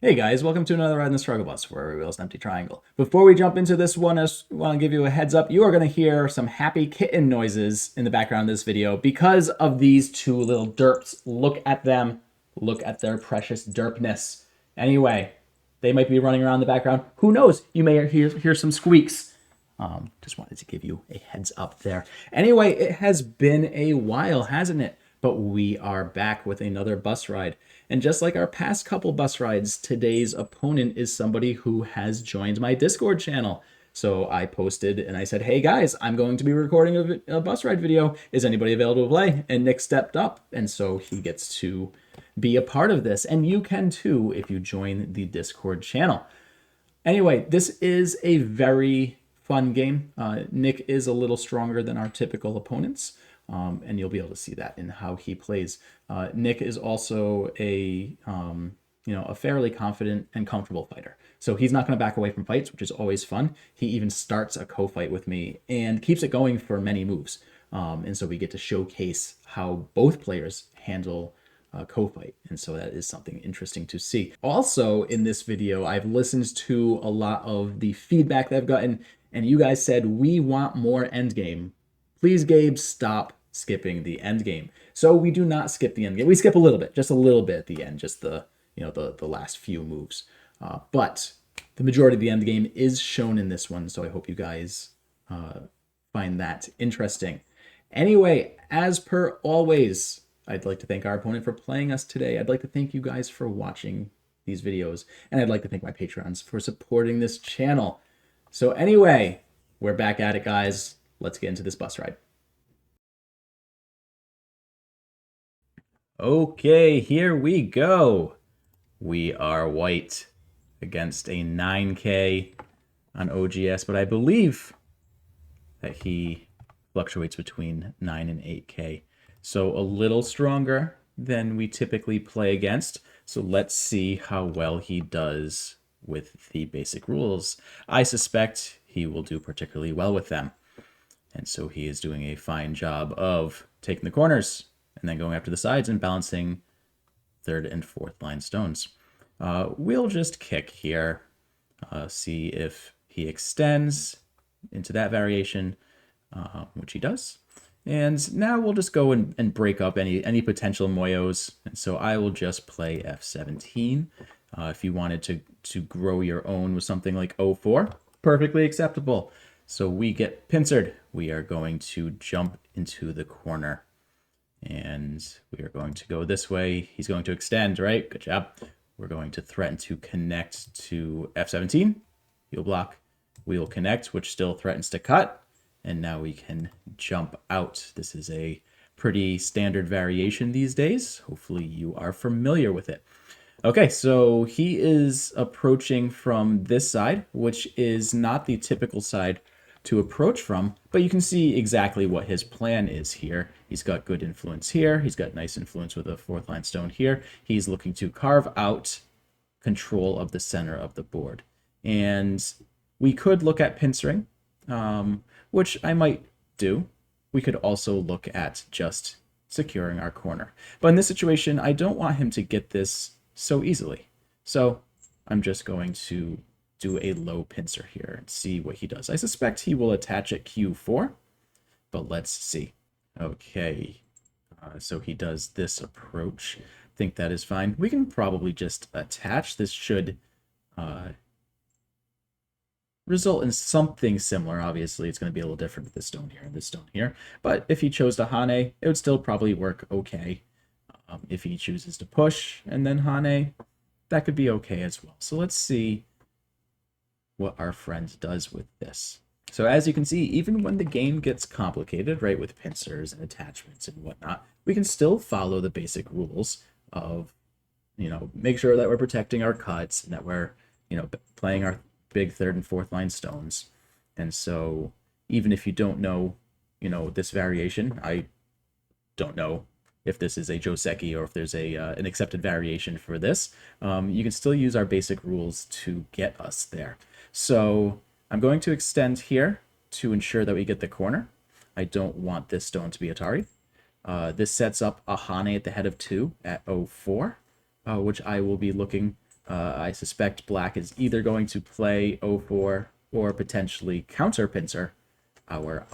Hey guys, welcome to another ride in the struggle bus where we wheels an empty triangle. Before we jump into this one, I just want to give you a heads up. You are going to hear some happy kitten noises in the background of this video because of these two little derps. Look at them. Look at their precious derpness. Anyway, they might be running around in the background. Who knows? You may hear some squeaks. Just wanted to give you a heads up there. Anyway, it has been a while, hasn't it? But we are back with another bus ride. And just like our past couple bus rides, today's opponent is somebody who has joined my Discord channel. So I posted and I said, hey guys, I'm going to be recording a bus ride video. Is anybody available to play? And Nick stepped up. And so he gets to be a part of this. And you can too if you join the Discord channel. Anyway, this is a very fun game. Nick is a little stronger than our typical opponents, and you'll be able to see that in how he plays. Nick is also a fairly confident and comfortable fighter. So he's not going to back away from fights, which is always fun. He even starts a co-fight with me and keeps it going for many moves. And so we get to showcase how both players handle co-fight, and so that is something interesting to see. Also in this video, I've listened to a lot of the feedback that I've gotten, and you guys said we want more endgame. Please, Gabe, stop skipping the endgame. So we do not skip the endgame. We skip a little bit, just a little bit at the end, just the last few moves. But the majority of the endgame is shown in this one, so I hope you guys find that interesting. Anyway, as per always, I'd like to thank our opponent for playing us today. I'd like to thank you guys for watching these videos, and I'd like to thank my patrons for supporting this channel. So anyway, we're back at it, guys. Let's get into this bus ride. Okay, here we go. We are white against a 9K on OGS, but I believe that he fluctuates between 9 and 8K. So a little stronger than we typically play against. So let's see how well he does with the basic rules. I suspect he will do particularly well with them. And so he is doing a fine job of taking the corners and then going after the sides and balancing third and fourth line stones. We'll just kick here, see if he extends into that variation, which he does. And now we'll just go and break up any potential moyos. And so I will just play F17. If you wanted to grow your own with something like O4, perfectly acceptable. So we get pincered. We are going to jump into the corner. And we are going to go this way. He's going to extend, right? Good job. We're going to threaten to connect to F17. He'll block. We will connect, which still threatens to cut. And now we can jump out. This is a pretty standard variation these days. Hopefully you are familiar with it. Okay, so he is approaching from this side, which is not the typical side to approach from, but you can see exactly what his plan is here. He's got good influence here. He's got nice influence with a fourth line stone here. He's looking to carve out control of the center of the board. And we could look at pincering, which I might do. We could also look at just securing our corner. But in this situation, I don't want him to get this so easily. So I'm just going to do a low pincer here and see what he does. I suspect he will attach at Q4, but let's see. Okay, so he does this approach. I think that is fine. We can probably just attach. This should result in something similar. Obviously, it's going to be a little different with this stone here and this stone here. But if he chose to Hane, it would still probably work okay. If he chooses to push and then Hane, that could be okay as well. So let's see what our friend does with this. So as you can see, even when the game gets complicated, right, with pincers and attachments and whatnot, we can still follow the basic rules of, make sure that we're protecting our cuts and that we're, playing our big third and fourth line stones. And so even if you don't know, this variation, I don't know if this is a Joseki or if there's an accepted variation for this, you can still use our basic rules to get us there. So I'm going to extend here to ensure that we get the corner. I don't want this stone to be Atari. This sets up a Hane at the head of 2 at 04, which I will be looking I suspect black is either going to play O4 or potentially counter pincer our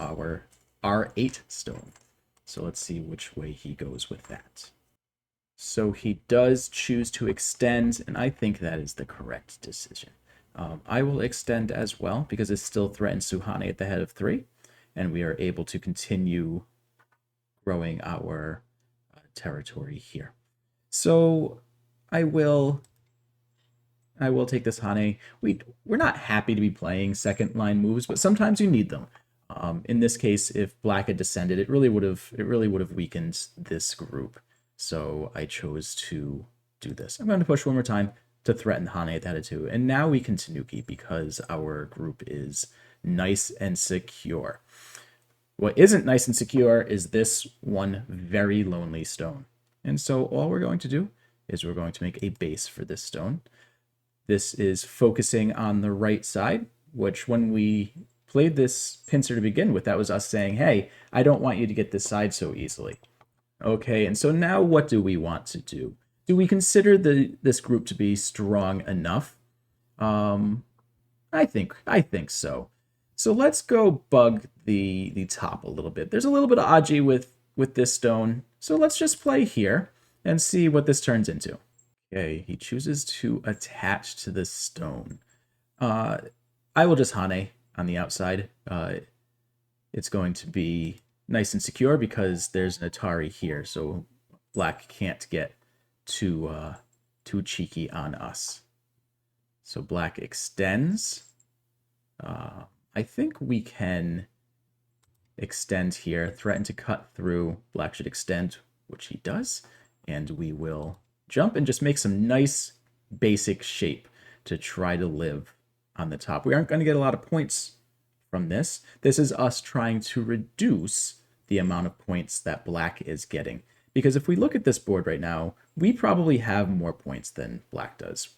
R8 stone. So let's see which way he goes with that. So he does choose to extend, and I think that is the correct decision. I will extend as well because it still threatens Suhane at the head of 3, and we are able to continue growing our territory here. So I will take this Hane. We're not happy to be playing second line moves, but sometimes you need them. In this case, if black had descended, it really would have weakened this group. So I chose to do this. I'm going to push one more time to threaten Hane at that 2. And now we can Tanuki because our group is nice and secure. What isn't nice and secure is this one very lonely stone. And so all we're going to do is we're going to make a base for this stone. This is focusing on the right side, which when we played this pincer to begin with, that was us saying, hey, I don't want you to get this side so easily. Okay, and so now what do we want to do? Do we consider this group to be strong enough? I think so. So let's go bug the top a little bit. There's a little bit of Aji with this stone, so let's just play here and see what this turns into. Okay, he chooses to attach to this stone. I will just Hane on the outside. It's going to be nice and secure because there's an Atari here, so black can't get too cheeky on us. So black extends. I think we can extend here, threaten to cut through. Black should extend, which he does, and we will jump and just make some nice basic shape to try to live on the top. We aren't going to get a lot of points from this. This is us trying to reduce the amount of points that black is getting. Because if we look at this board right now, we probably have more points than black does.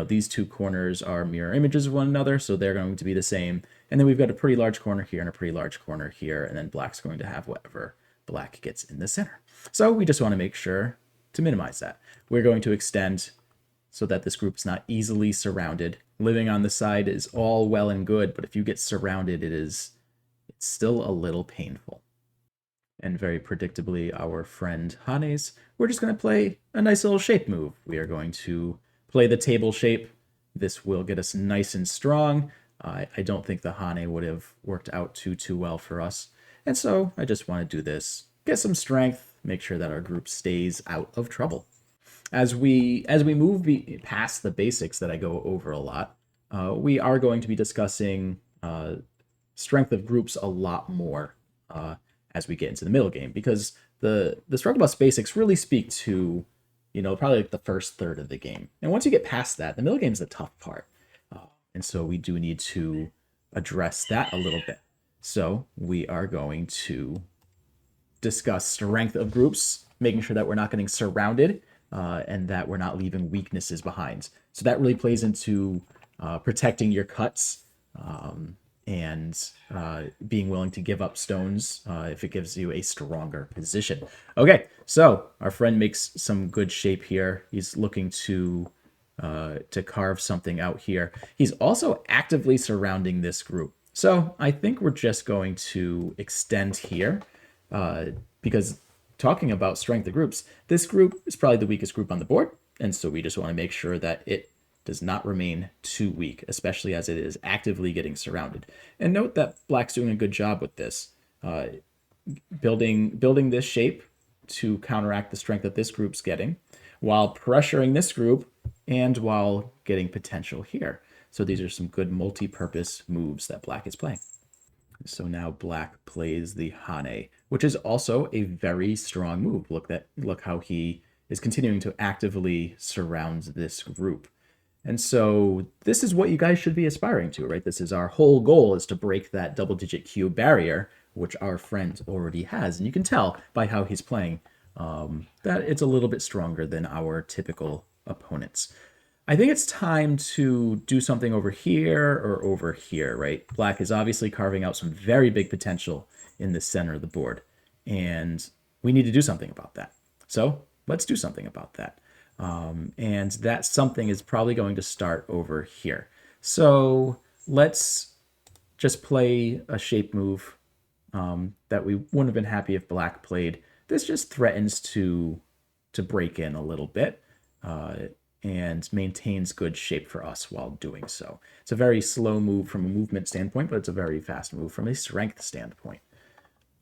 These two corners are mirror images of one another, so they're going to be the same. And then we've got a pretty large corner here and a pretty large corner here, and then black's going to have whatever black gets in the center. So we just want to make sure to minimize that. We're going to extend so that this group is not easily surrounded. Living on the side is all well and good, but if you get surrounded, it's still a little painful. And very predictably, our friend Hanes, we're just going to play a nice little shape move. We are going to play the table shape. This will get us nice and strong. I don't think the Hane would have worked out too well for us. And so I just want to do this, get some strength, make sure that our group stays out of trouble. As we move past the basics that I go over a lot, we are going to be discussing strength of groups a lot more as we get into the middle game, because the struggle bus basics really speak to probably like the first third of the game. And once you get past that, the middle game is the tough part. And so we do need to address that a little bit. So we are going to discuss strength of groups, making sure that we're not getting surrounded and that we're not leaving weaknesses behind. So that really plays into protecting your cuts and being willing to give up stones if it gives you a stronger position. Okay, so our friend makes some good shape here. He's looking to carve something out here. He's also actively surrounding this group. So I think we're just going to extend here because talking about strength of groups, this group is probably the weakest group on the board. And so we just want to make sure that it does not remain too weak, especially as it is actively getting surrounded. And note that black's doing a good job with this, building this shape to counteract the strength that this group's getting, while pressuring this group and while getting potential here. So these are some good multi-purpose moves that black is playing. So now black plays the Hane, which is also a very strong move. Look how he is continuing to actively surround this group. And so this is what you guys should be aspiring to, right? This is our whole goal, is to break that double-digit Q barrier, which our friend already has. And you can tell by how he's playing that it's a little bit stronger than our typical opponents. I think it's time to do something over here or over here, right? Black is obviously carving out some very big potential in the center of the board, and we need to do something about that. So let's do something about that. And that something is probably going to start over here. So let's just play a shape move that we wouldn't have been happy if black played. This just threatens to break in a little bit and maintains good shape for us while doing so. It's a very slow move from a movement standpoint, but it's a very fast move from a strength standpoint.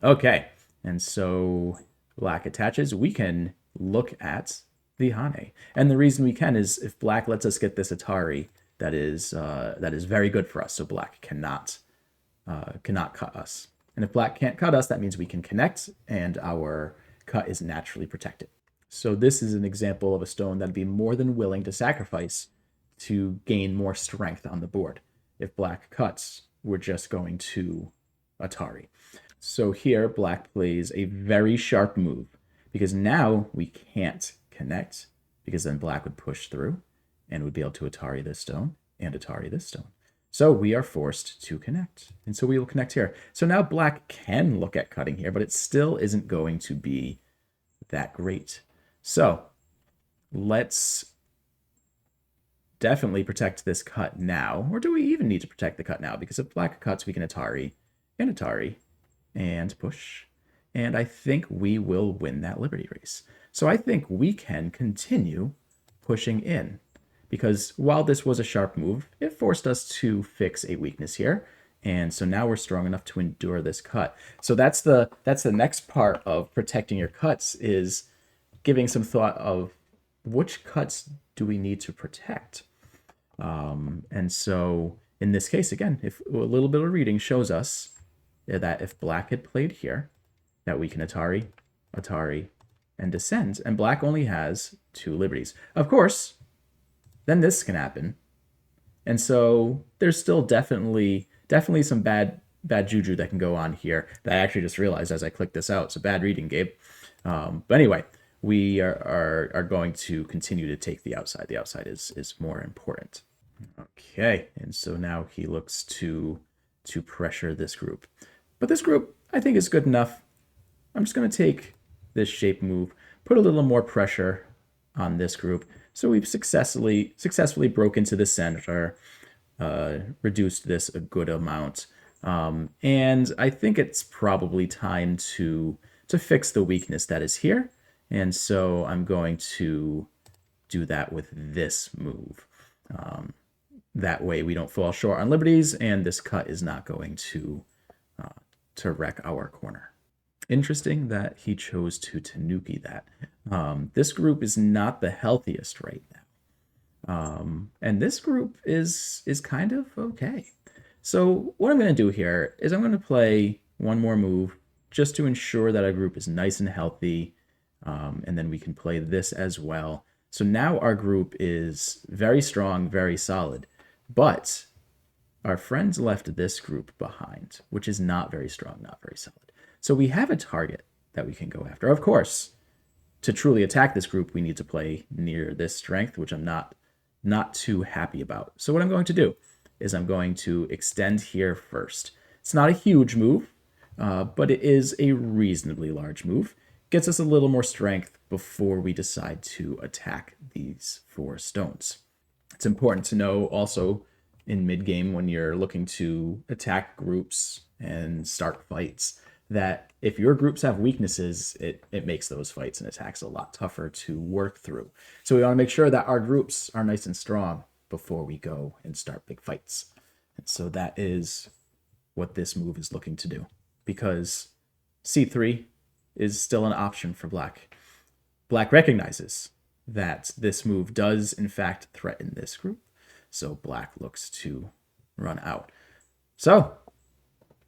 Okay, and so black attaches. We can look at the Hane. And the reason we can is if black lets us get this Atari, that is very good for us. So black cannot cut us. And if black can't cut us, that means we can connect and our cut is naturally protected. So this is an example of a stone that'd be more than willing to sacrifice to gain more strength on the board. If black cuts, we're just going to Atari. So here, black plays a very sharp move because now we can't connect because then black would push through and would be able to Atari this stone and Atari this stone. So we are forced to connect. And so we will connect here. So now black can look at cutting here, but it still isn't going to be that great. So let's definitely protect this cut now. Or do we even need to protect the cut now? Because if black cuts, we can Atari and push. And I think we will win that Liberty race. So I think we can continue pushing in. Because while this was a sharp move, it forced us to fix a weakness here. And so now we're strong enough to endure this cut. So that's the next part of protecting your cuts, is giving some thought of which cuts do we need to protect. And so in this case, again, if a little bit of reading shows us that if black had played here, that we can Atari, and descend, and black only has 2 liberties. Of course, then this can happen. And so there's still definitely some bad juju that can go on here that I actually just realized as I clicked this out. So bad reading, Gabe. But anyway, we are going to continue to take the outside. The outside is more important. Okay, and so now he looks to pressure this group. But this group, I think, is good enough. I'm just going to take this shape move, put a little more pressure on this group. So we've successfully broke into the center, reduced this a good amount. And I think it's probably time to fix the weakness that is here. And so I'm going to do that with this move. That way we don't fall short on liberties, and this cut is not going to wreck our corner. Interesting that he chose to tanuki that. This group is not the healthiest right now. And this group is kind of okay. So what I'm going to do here is I'm going to play one more move just to ensure that our group is nice and healthy. And then we can play this as well. So now our group is very strong, very solid. But our friends left this group behind, which is not very strong, not very solid. So we have a target that we can go after. Of course, to truly attack this group, we need to play near this strength, which I'm not too happy about. So what I'm going to do is I'm going to extend here first. It's not a huge move, but it is a reasonably large move. Gets us a little more strength before we decide to attack these 4 stones. It's important to know also in mid-game when you're looking to attack groups and start fights that if your groups have weaknesses, it makes those fights and attacks a lot tougher to work through. So we want to make sure that our groups are nice and strong before we go and start big fights. And so that is what this move is looking to do, because C3 is still an option for black. Black recognizes that this move does in fact threaten this group. So black looks to run out. So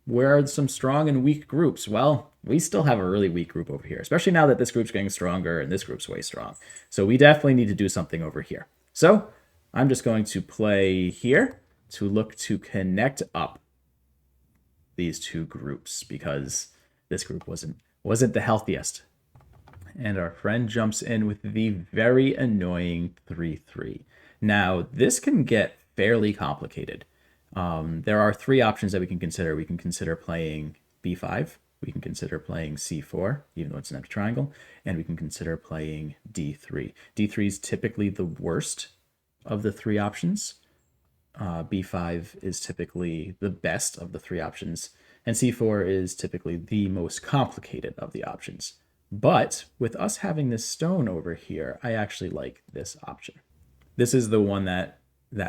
where are some strong and weak groups? Well, we still have a really weak group over here, especially now that this group's getting stronger and this group's way strong. So we definitely need to do something over here. So I'm just going to play here to look to connect up these 2 groups because this group wasn't the healthiest. And our friend jumps in with the very annoying 3-3. Now, this can get fairly complicated. There are 3 options that we can consider. We can consider playing b5, We can consider playing c4, even though it's an empty triangle, and we can consider playing d3. d3 is typically the worst of the three options. b5 is typically the best of the three options, and c4 is typically the most complicated of the options. But with us having this stone over here, I actually like this option. This is the one that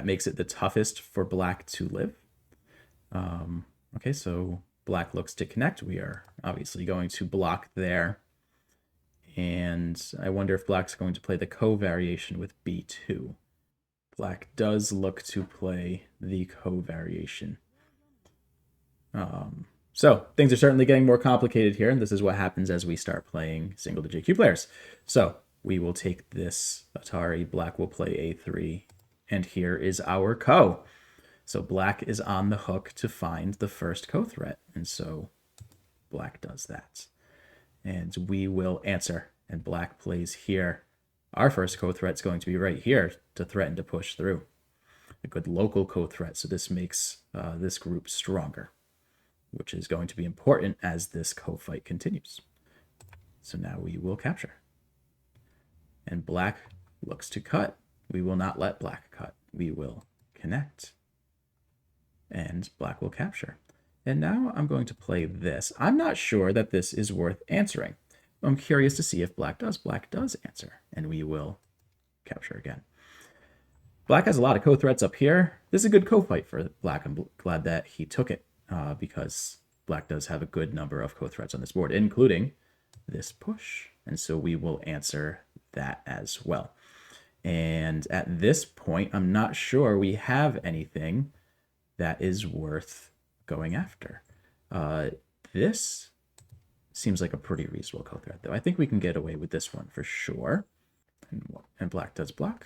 makes it the toughest for black to live. Okay, so black looks to connect. We are obviously going to block there. And I wonder if black's going to play the co-variation with b2. Black does look to play the co-variation. So things are certainly getting more complicated here, and this is what happens as we start playing single to JQ players. So we will take this Atari, black will play a3, and here is our co. So black is on the hook to find the first co-threat, and so black does that. And we will answer, and black plays here. Our first co-threat is going to be right here to threaten to push through. A good local co-threat, so this makes this group stronger, which is going to be important as this co-fight continues. So now we will capture. And black looks to cut. We will not let black cut. We will connect. And black will capture. And now I'm going to play this. I'm not sure that this is worth answering. I'm curious to see if black does. Black does answer, and we will capture again. Black has a lot of co-threats up here. This is a good co-fight for black. I'm glad that he took it because black does have a good number of co-threats on this board, including this push. And so we will answer that as well. And at this point, I'm not sure we have anything that is worth going after. This seems like a pretty reasonable co-threat, though. I think we can get away with this one for sure. And black does block.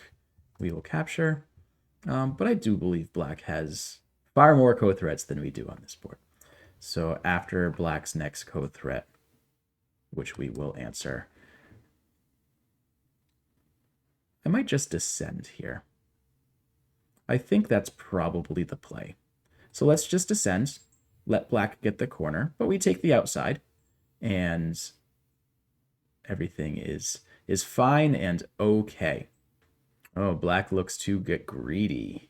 We will capture. But I do believe black has far more co-threats than we do on this board. So after black's next co-threat, which we will answer, I might just descend here. I think that's probably the play. So let's just descend, let black get the corner, but we take the outside, and everything is fine and okay. Oh, black looks to get greedy.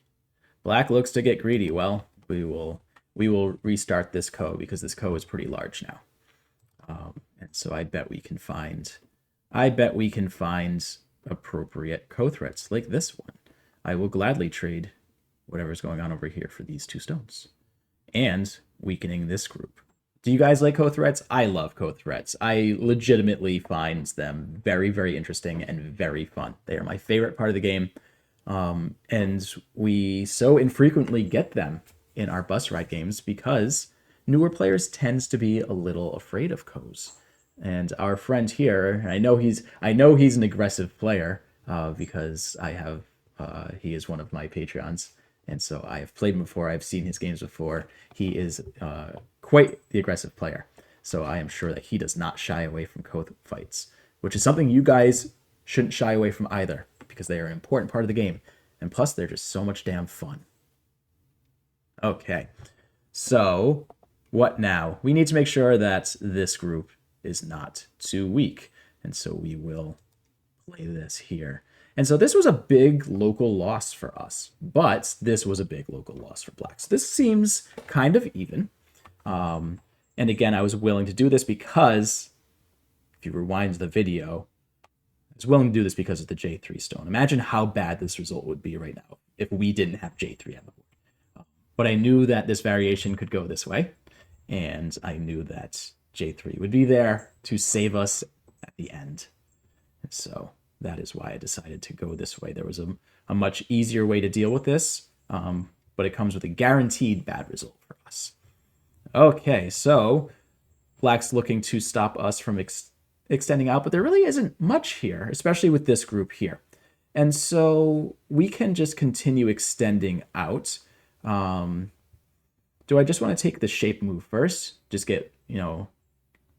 Black looks to get greedy. Well, we will restart this co because this co is pretty large now. And so I bet we can find appropriate co-threats like this one. I will gladly trade whatever's going on over here for these two stones. And weakening this group. Do you guys like co-threats? I love co-threats. I legitimately find them very, very interesting and very fun. They are my favorite part of the game. And we so infrequently get them in our bus ride games because newer players tends to be a little afraid of co's. And our friend here, I know he's an aggressive player because he is one of my Patreons. And so I have played him before. I've seen his games before. He is quite the aggressive player. So I am sure that he does not shy away from co-fights, which is something you guys shouldn't shy away from either because they are an important part of the game. And plus, they're just so much damn fun. Okay, so what now? We need to make sure that this group is not too weak. And so we will play this here. And so this was a big local loss for us, but this was a big local loss for blacks. This seems kind of even. And again, I was willing to do this because, if you rewind the video, I was willing to do this because of the J3 stone. Imagine how bad this result would be right now if we didn't have J3 on the board. But I knew that this variation could go this way, and I knew that J3 would be there to save us at the end. And so that is why I decided to go this way. There was a much easier way to deal with this, but it comes with a guaranteed bad result for us. Okay, so black's looking to stop us from extending out, but there really isn't much here, especially with this group here. And so we can just continue extending out. Do I just want to take the shape move first? Just get,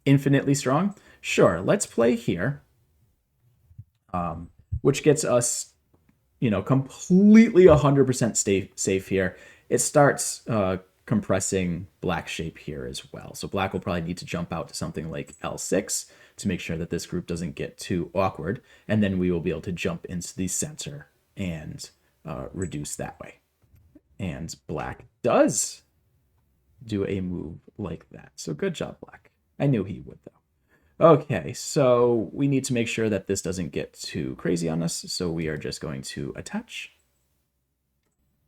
infinitely strong? Sure, let's play here. Which gets us, completely 100% safe here. It starts compressing black shape here as well. So black will probably need to jump out to something like L6 to make sure that this group doesn't get too awkward. And then we will be able to jump into the center and reduce that way. And black does do a move like that. So good job, black. I knew he would, though. Okay, so we need to make sure that this doesn't get too crazy on us. So we are just going to attach.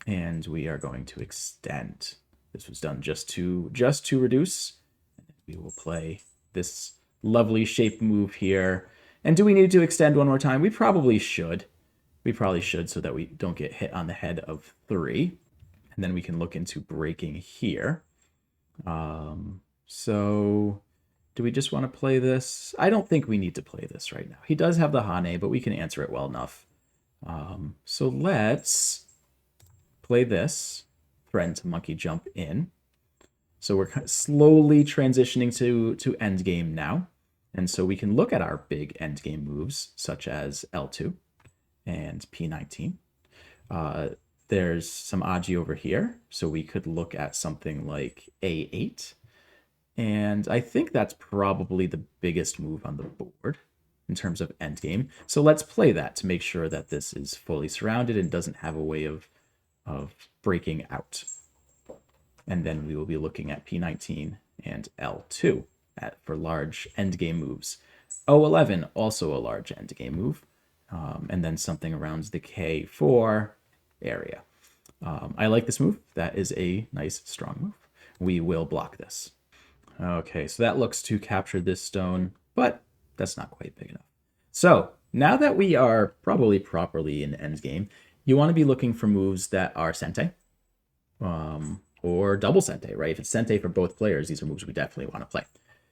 And we are going to extend. This was done just to reduce. We will play this lovely shape move here. And do we need to extend one more time? We probably should. We probably should so that we don't get hit on the head of 3. And then we can look into breaking here. So do we just want to play this? I don't think we need to play this right now. He does have the Hane, but we can answer it well enough. So let's play this. Threaten to monkey jump in. So we're slowly transitioning to endgame now. And so we can look at our big endgame moves, such as L2 and P19. There's some Aji over here, so we could look at something like A8. And I think that's probably the biggest move on the board in terms of endgame. So let's play that to make sure that this is fully surrounded and doesn't have a way of breaking out. And then we will be looking at P19 and L2 for large endgame moves. O11, also a large endgame move. And then something around the K4 area. I like this move. That is a nice, strong move. We will block this. Okay, so that looks to capture this stone, but that's not quite big enough. So now that we are probably properly in endgame, you want to be looking for moves that are sente or double sente, right? If it's sente for both players, these are moves we definitely want to play.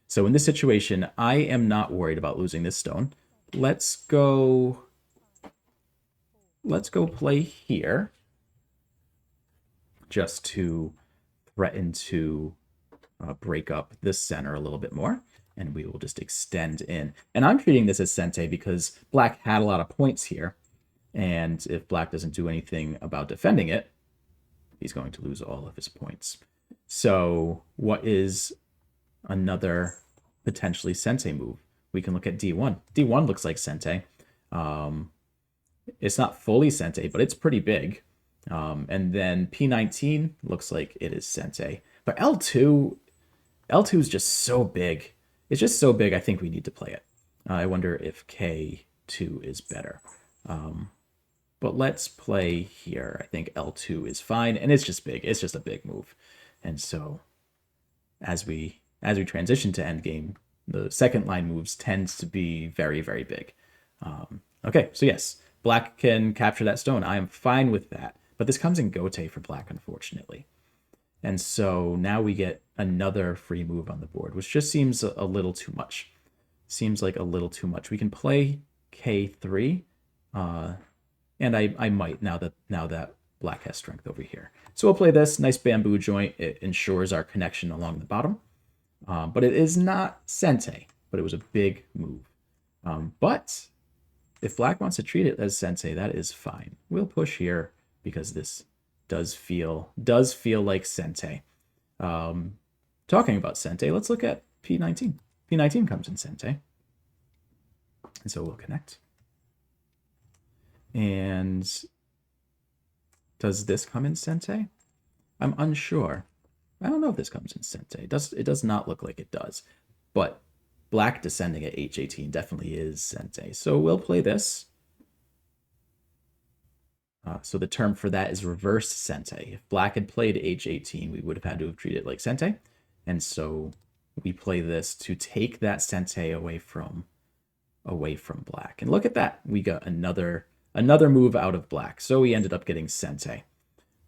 So in this situation, I am not worried about losing this stone. Let's go play here just to threaten to break up this center a little bit more, and we will just extend in. And I'm treating this as sente because black had a lot of points here, and if black doesn't do anything about defending it, he's going to lose all of his points. So what is another potentially sente move? We can look at D1. D1 looks like sente. It's not fully sente, but it's pretty big. And then P19 looks like it is sente. But L2 is just so big. It's just so big, I think we need to play it. I wonder if K2 is better. But let's play here. I think L2 is fine, and it's just big. It's just a big move. And so as we transition to endgame, the second line moves tends to be very, very big. Okay, so yes, black can capture that stone. I am fine with that. But this comes in Gote for black, unfortunately. And so now we get another free move on the board, which just seems a little too much. Seems like a little too much. We can play K3, and I might now that black has strength over here. So we'll play this nice bamboo joint. It ensures our connection along the bottom. But it is not sente, but it was a big move. But if black wants to treat it as sente, that is fine. We'll push here because this does feel like sente. Talking about sente, let's look at P19. P19 comes in sente. And so we'll connect. And does this come in sente? I'm unsure. I don't know if this comes in sente. It does not look like it does. But black descending at H18 definitely is sente. So we'll play this. So the term for that is reverse sente. If black had played H18, we would have had to have treated it like sente. And so we play this to take that sente away from black. And look at that. We got another move out of black. So we ended up getting sente.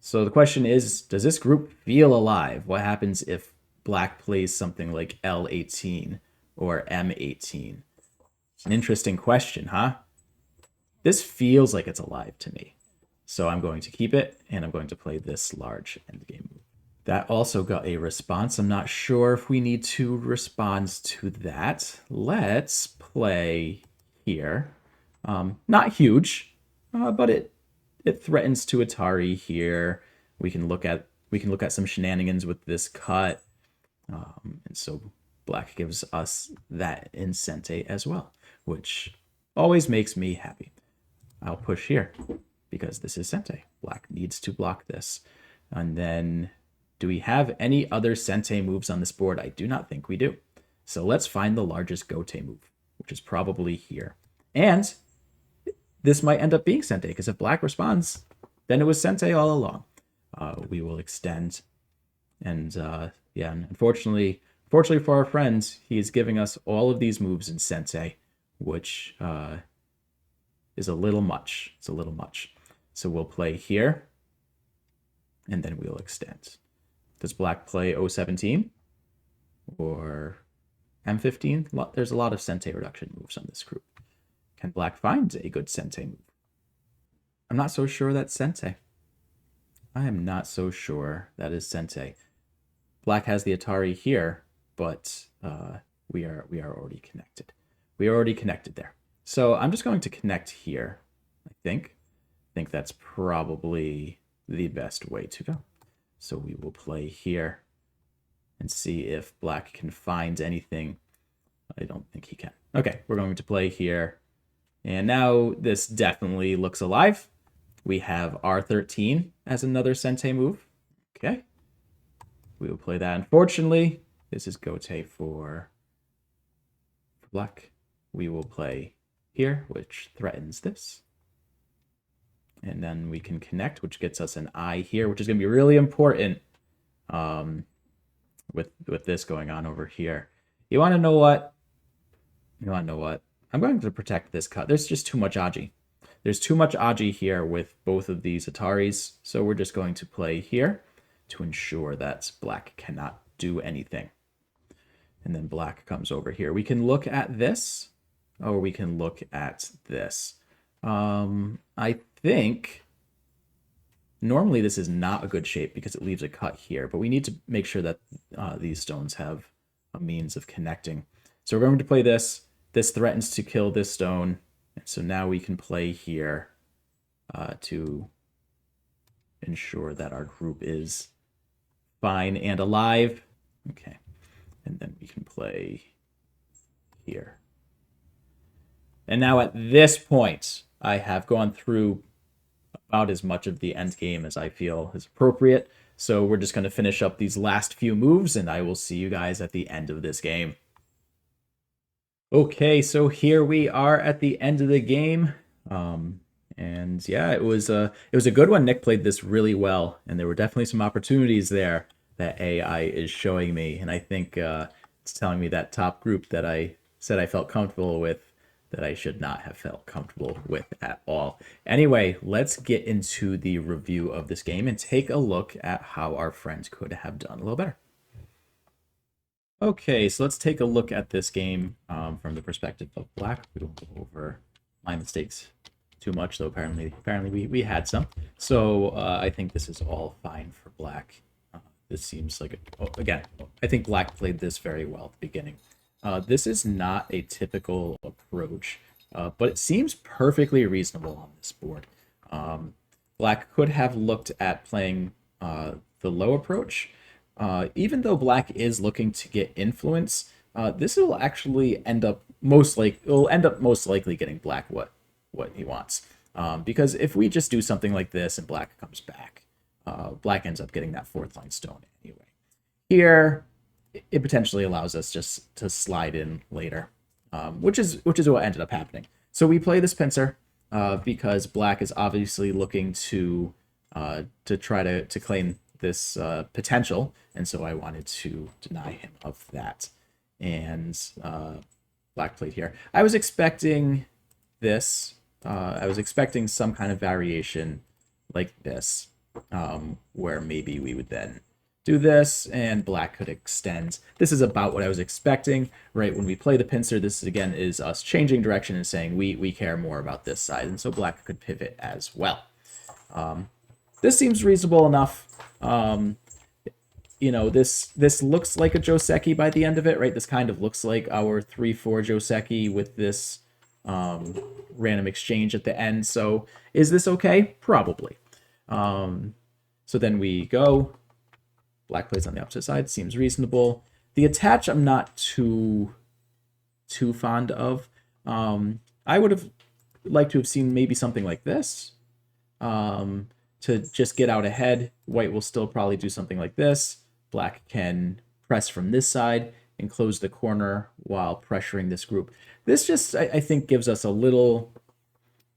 So the question is, does this group feel alive? What happens if black plays something like L18 or M18? It's an interesting question, huh? This feels like it's alive to me. So I'm going to keep it, and I'm going to play this large endgame move. That also got a response. I'm not sure if we need to respond to that. Let's play here. Not huge, but it threatens to Atari here. We can look at We can look at some shenanigans with this cut. And so black gives us that in Sente as well, which always makes me happy. I'll push here because this is Sente. Black needs to block this. And then do we have any other Sente moves on this board? I do not think we do. So let's find the largest Gote move, which is probably here. And this might end up being Sente, because if black responds, then it was Sente all along. We will extend. And yeah, unfortunately for our friends, he is giving us all of these moves in Sente, which is a little much. It's a little much. So we'll play here, and then we'll extend. Does black play 017 or M15? There's a lot of Sente reduction moves on this group. Can black find a good Sente move? I'm not so sure that's Sente. I am not so sure that is Sente. Black has the Atari here, but we are already connected. We are already connected there. So I'm just going to connect here, I think. I think that's probably the best way to go. So we will play here and see if black can find anything. I don't think he can. Okay, we're going to play here. And now this definitely looks alive. We have R13 as another Sente move. Okay. We will play that. Unfortunately, this is Gote for black. We will play here, which threatens this. And then we can connect, which gets us an I here, which is going to be really important with this going on over here. You want to know what? You want to know what? I'm going to protect this cut. There's just too much Aji. There's too much Aji here with both of these Ataris, so we're just going to play here to ensure that black cannot do anything. And then black comes over here. We can look at this, or we can look at this. I think normally this is not a good shape because it leaves a cut here, but we need to make sure that these stones have a means of connecting. So we're going to play this. This threatens to kill this stone. And so now we can play here to ensure that our group is fine and alive. Okay. And then we can play here. And now at this point, I have gone through about as much of the end game as I feel is appropriate. So we're just going to finish up these last few moves, and I will see you guys at the end of this game. Okay, so here we are at the end of the game. And yeah, it was a good one. Nick played this really well, and there were definitely some opportunities there that AI is showing me. And I think it's telling me that top group that I said I felt comfortable with, that I should not have felt comfortable with at all. Anyway, let's get into the review of this game and take a look at how our friends could have done a little better. Okay, so let's take a look at this game from the perspective of black. We don't go over my mistakes too much, though apparently we had some. So I think this is all fine for black. This seems like, again, I think black played this very well at the beginning. This is not a typical approach, but it seems perfectly reasonable on this board. Black could have looked at playing the low approach. Even though black is looking to get influence, this will actually end up most likely getting black what he wants. Because if we just do something like this and black comes back, black ends up getting that fourth line stone anyway. Here, it potentially allows us just to slide in later, which is what ended up happening. So we play this pincer because black is obviously looking to try to claim this potential, and so I wanted to deny him of that. And black played here. I was expecting this. I was expecting some kind of variation like this, where maybe we would then do this and black could extend. This is about what I was expecting, right? When we play the pincer, this again is us changing direction and saying we care more about this side, and so black could pivot as well. This seems reasonable enough. You know, this looks like a Joseki by the end of it, right? This kind of looks like our 3-4 Joseki with this random exchange at the end. So is this okay? Probably. So then we go, Black plays on the opposite side. Seems reasonable. The attach I'm not too fond of. I would have liked to have seen maybe something like this to just get out ahead. White will still probably do something like this. Black can press from this side and close the corner while pressuring this group. This just, I think, gives us a little,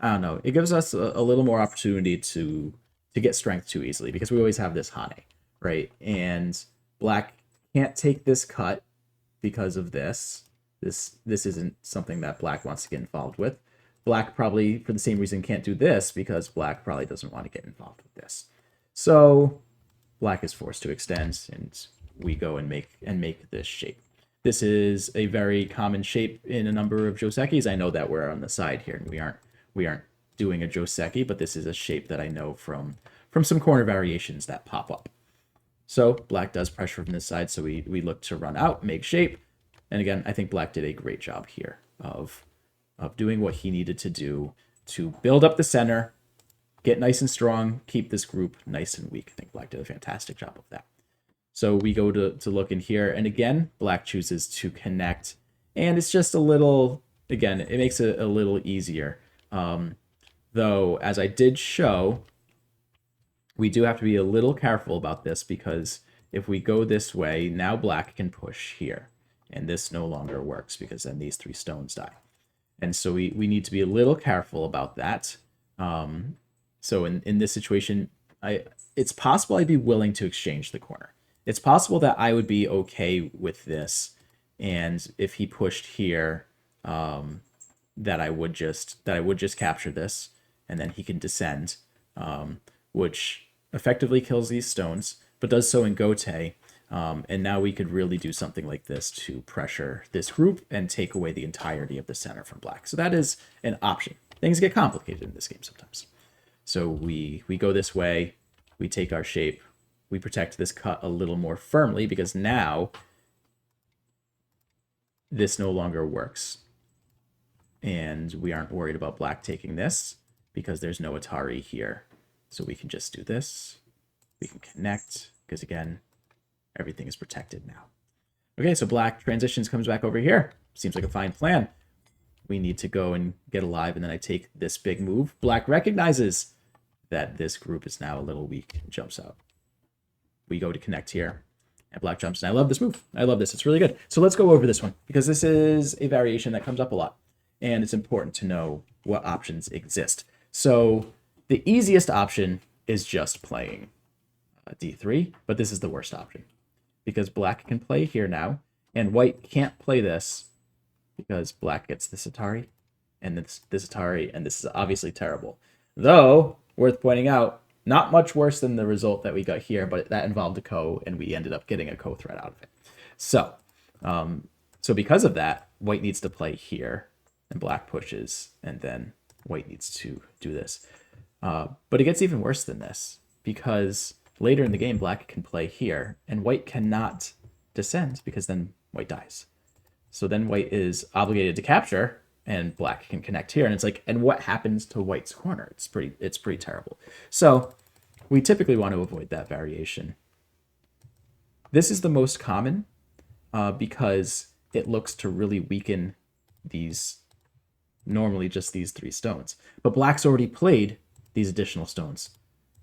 I don't know, it gives us a little more opportunity to get strength too easily, because we always have this Hane, right? And Black can't take this cut because of this. This isn't something that Black wants to get involved with. Black probably, for the same reason, can't do this because Black probably doesn't want to get involved with this. So Black is forced to extend, and we go and make this shape. This is a very common shape in a number of Josekis. I know that we're on the side here, and we aren't doing a Joseki, but this is a shape that I know from some corner variations that pop up. So Black does pressure from this side, so we look to run out, make shape. And again, I think Black did a great job here of doing what he needed to do to build up the center, get nice and strong, keep this group nice and weak. I think Black did a fantastic job of that. So we go to look in here, and again, Black chooses to connect, and it's just a little, again, it makes it a little easier. Though, as I did show, we do have to be a little careful about this, because if we go this way, now Black can push here, and this no longer works because then these 3 stones die. And so we need to be a little careful about that. So in this situation, it's possible I'd be willing to exchange the corner. It's possible that I would be okay with this, and if he pushed here, that I would just capture this, and then he can descend, which effectively kills these stones, but does so in Gote. And now we could really do something like this to pressure this group and take away the entirety of the center from Black. So that is an option. Things get complicated in this game sometimes. So we go this way, we take our shape, we protect this cut a little more firmly, because now this no longer works. And we aren't worried about Black taking this because there's no Atari here. So we can just do this. We can connect, because again, everything is protected now. Okay, so Black transitions, comes back over here. Seems like a fine plan. We need to go and get alive, and then I take this big move. Black recognizes that this group is now a little weak and jumps out. We go to connect here, and Black jumps, and I love this move. I love this. It's really good. So let's go over this one, because this is a variation that comes up a lot, and it's important to know what options exist. So the easiest option is just playing d3, but this is the worst option, because Black can play here now, and White can't play this because Black gets this Atari, and this Atari, and this is obviously terrible. Though, worth pointing out, not much worse than the result that we got here, but that involved a ko, and we ended up getting a ko threat out of it. So, so because of that, White needs to play here, and Black pushes, and then White needs to do this. But it gets even worse than this, because later in the game, Black can play here, and White cannot descend, because then White dies. So then White is obligated to capture, and Black can connect here, and it's like, and what happens to White's corner? It's pretty terrible. So we typically want to avoid that variation. This is the most common because it looks to really weaken these, normally just these 3 stones. But Black's already played these additional stones.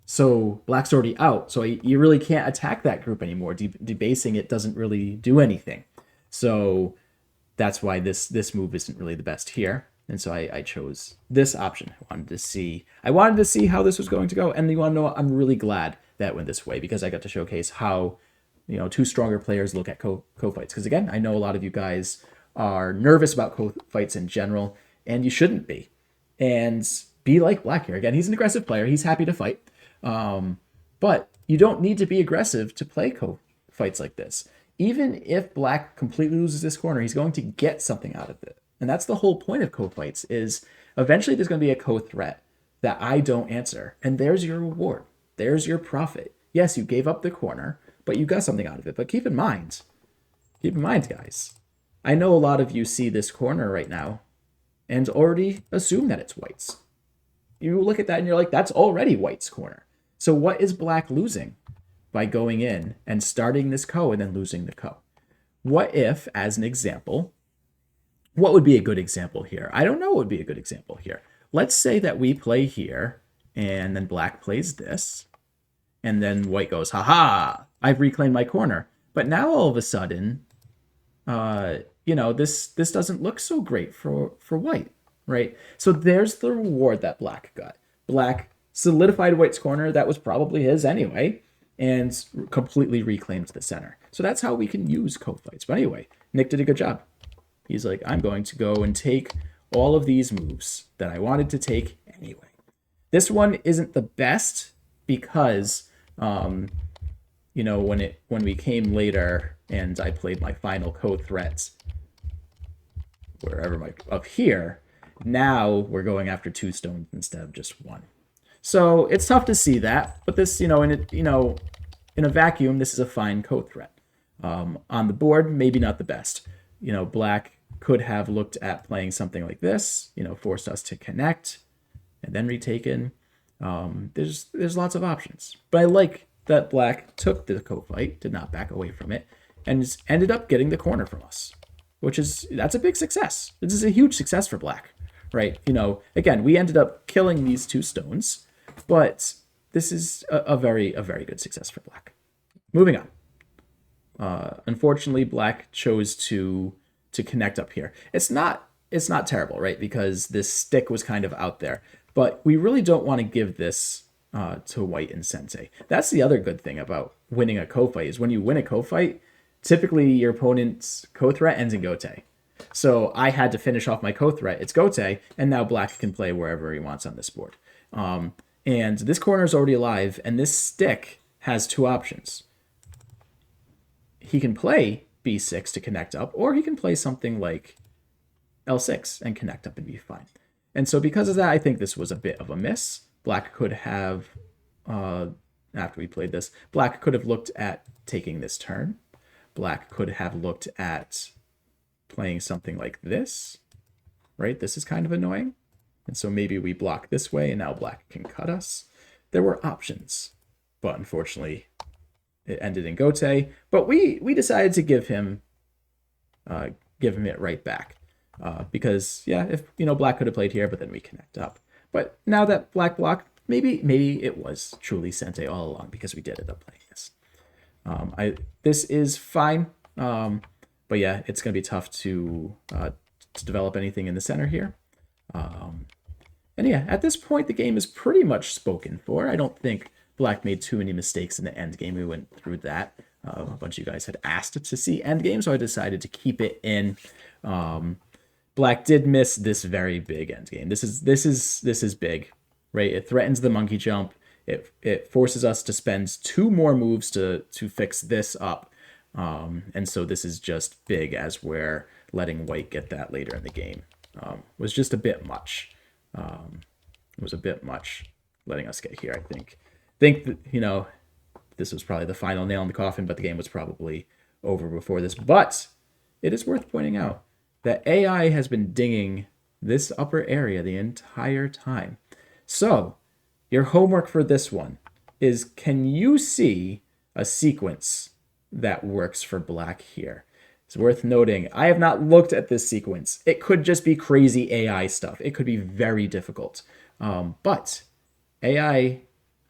So Black's already out, so you really can't attack that group anymore. Debasing it doesn't really do anything. So that's why this move isn't really the best here. And so I chose this option. I wanted to see how this was going to go. And you want to know, I'm really glad that went this way, because I got to showcase how, 2 stronger players look at ko fights. Because again, I know a lot of you guys are nervous about ko fights in general, and you shouldn't be. And be like Black here. Again, he's an aggressive player. He's happy to fight. But you don't need to be aggressive to play ko fights like this. Even if Black completely loses this corner, he's going to get something out of it. And that's the whole point of ko fights, is eventually there's going to be a ko threat that I don't answer. And there's your reward. There's your profit. Yes, you gave up the corner, but you got something out of it. But keep in mind, guys, I know a lot of you see this corner right now and already assume that it's White's. You look at that and you're like, that's already White's corner. So what is Black losing? by going in and starting this ko and then losing the ko. What if, as an example, what would be a good example here? I don't know what would be a good example here. Let's say that we play here, and then black plays this, and then white goes, haha, I've reclaimed my corner. But now all of a sudden, this doesn't look so great for white, right? So there's the reward that black got. Black solidified white's corner. That was probably his anyway, and completely reclaimed the center. So that's how we can use co-fights. But anyway, Nick did a good job. He's like, I'm going to go and take all of these moves that I wanted to take anyway. This one isn't the best because, when we came later and I played my final ko threat, up here, now we're going after 2 stones instead of just 1. So it's tough to see that, but this, in a vacuum, this is a fine ko threat. On the board, maybe not the best. Black could have looked at playing something like this, forced us to connect and then retaken. There's lots of options. But I like that black took the ko fight, did not back away from it, and ended up getting the corner from us, that's a big success. This is a huge success for black, right? Again, we ended up killing these 2 stones, but this is a very good success for black. Moving on. Unfortunately, black chose to connect up here. It's not terrible, right? Because this stick was kind of out there, but we really don't want to give this to white and sensei. That's the other good thing about winning a ko fight is when you win a ko fight, typically your opponent's ko threat ends in gote. So I had to finish off my ko threat. It's gote, and now black can play wherever he wants on this board. And this corner is already alive, and this stick has 2 options. He can play b6 to connect up, or he can play something like l6 and connect up and be fine. And so because of that, I think this was a bit of a miss. Black could have, after we played this, black could have looked at taking this turn. Black could have looked at playing something like this, right? This is kind of annoying. And so maybe we block this way, and now black can cut us. There were options, but unfortunately, it ended in gote. But we decided to give him it right back because if black could have played here, but then we connect up. But now that black blocked, maybe it was truly sensei all along because we did end up playing this. This is fine, but yeah, it's gonna be tough to develop anything in the center here. And yeah, at this point, the game is pretty much spoken for. I don't think black made too many mistakes in the end game. We went through that. A bunch of you guys had asked to see end game, so I decided to keep it in. Black did miss this very big end game. This is big, right? It threatens the monkey jump. It forces us to spend 2 more moves to fix this up. And so this is just big as we're letting white get that later in the game. Was just a bit much. It was a bit much letting us get here, I think. That, this was probably the final nail in the coffin, but the game was probably over before this. But it is worth pointing out that AI has been dinging this upper area the entire time. So your homework for this one is, can you see a sequence that works for black here? It's worth noting, I have not looked at this sequence. It could just be crazy AI stuff. It could be very difficult. But AI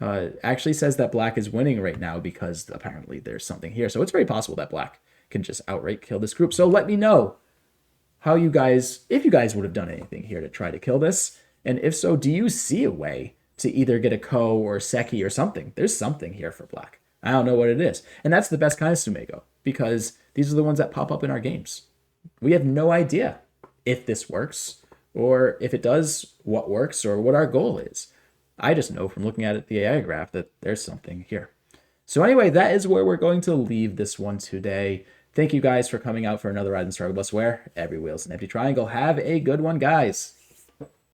actually says that black is winning right now because apparently there's something here. So it's very possible that black can just outright kill this group. So let me know how if you guys would have done anything here to try to kill this. And if so, do you see a way to either get a ko or seki or something? There's something here for black. I don't know what it is. And that's the best kind of Sumego, because these are the ones that pop up in our games. We have no idea if this works, or if it does, what works, or what our goal is. I just know from looking at the AI graph that there's something here. So anyway, that is where we're going to leave this one today. Thank you guys for coming out for another ride in Struggle Bus, where every wheel's an empty triangle. Have a good one, guys.